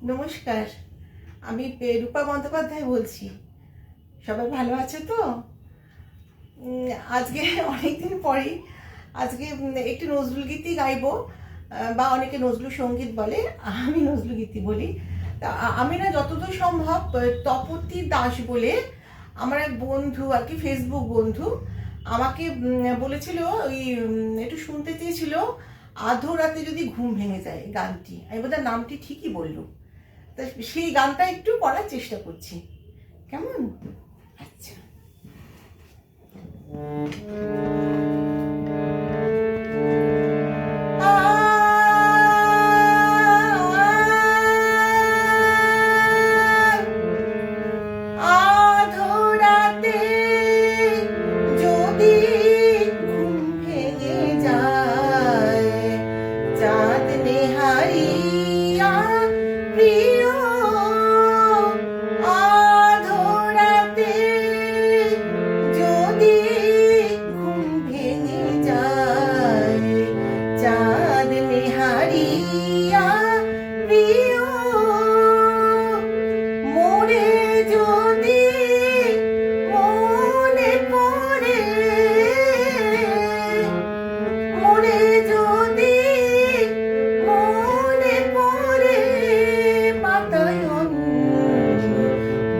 নমস্কার, আমি রূপা বন্দ্যোপাধ্যায় বলছি। সবাই ভালো আছে তো? আজকে অনেকদিন পরেই আজকে একটি নজরুল গীতি গাইবো, বা অনেকে নজরুল সঙ্গীত বলে, আমি নজরুল গীতি বলি। তা আমি না যতদূর সম্ভব তপতী দাস বলে আমার এক বন্ধু আর কি, ফেসবুক বন্ধু, আমাকে বলেছিল ওই একটু শুনতে চেয়েছিল আধো রাতে যদি ঘুম ভেঙে যায় গানটি। আমি বোধহয় নামটি ঠিকই বললুম। তা সেই গানটা একটু করার চেষ্টা করছি, কেমন? আচ্ছা।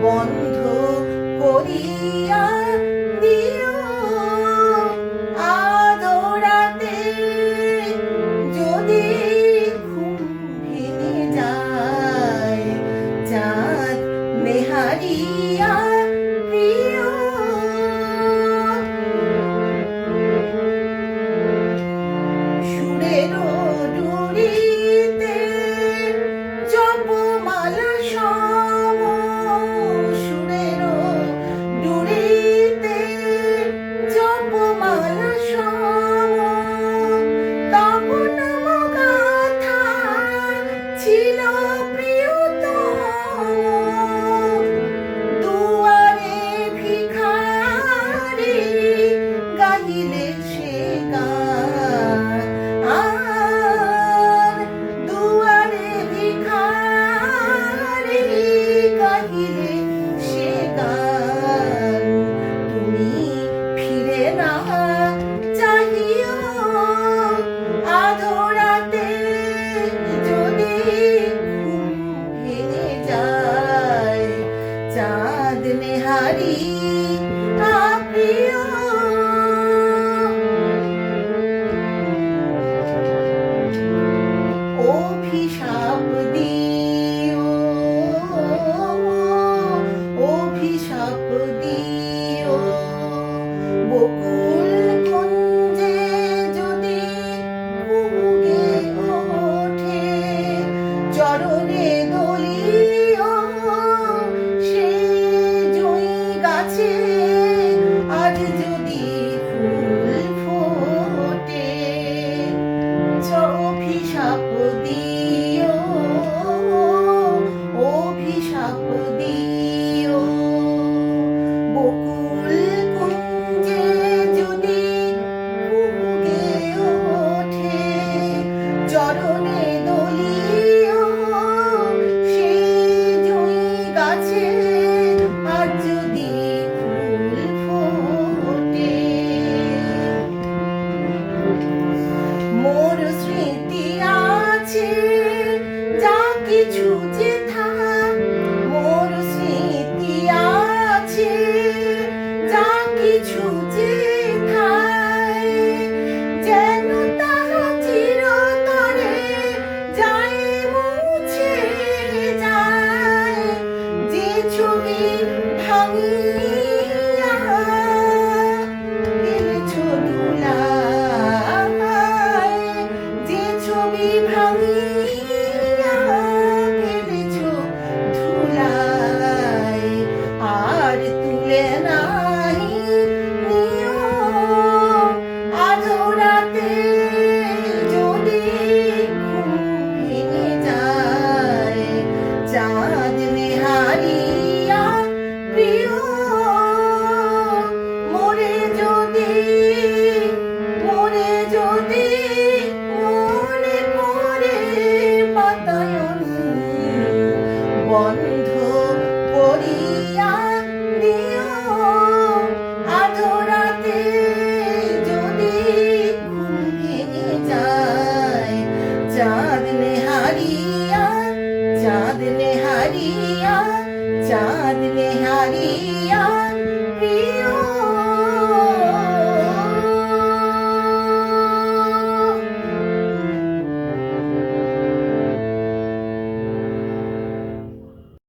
বন্ধ করিয়া দিও আদরাতে যদি ঘুম ভেঙে যায় চাঁদ নেহারিয়া প্রিয়। সুরের ডুরিতে জপমালা চাঁদ নেহারি প্রিয়। অভিশাপ দিও, অভিশাপ দিও বকুল কুঞ্জে যদি কুহুকে ওঠে চরণে দলিও আজ যদি ফুল ফোটে। অভিশাপ দিও, অভিশাপ দিও বকুল কুঞ্জে যদি কুহুকে ওঠে চরণে দলিও সেই জুঁই গাছে আজ যদি মোর স্মৃতি আছে যা কিছু যেথা, মোর স্মৃতি আছে যা কিছু যেথায় যেন তাহা চিরতরে যায় মুছে যায়। যে ছবি ভাঙিয়া ফেলেছ ধুলায়, যে ছবি ভাঙিয়া ফেলেছ ধুলায় আর তুলে নাই নিও আধরাতে যদি ঘুম ভেঙে যায় চাঁদ নেহারিয়া প্রিয়। মোরে যদি মনে পড়ে হারিয়া, চাঁদ নেহারিয়া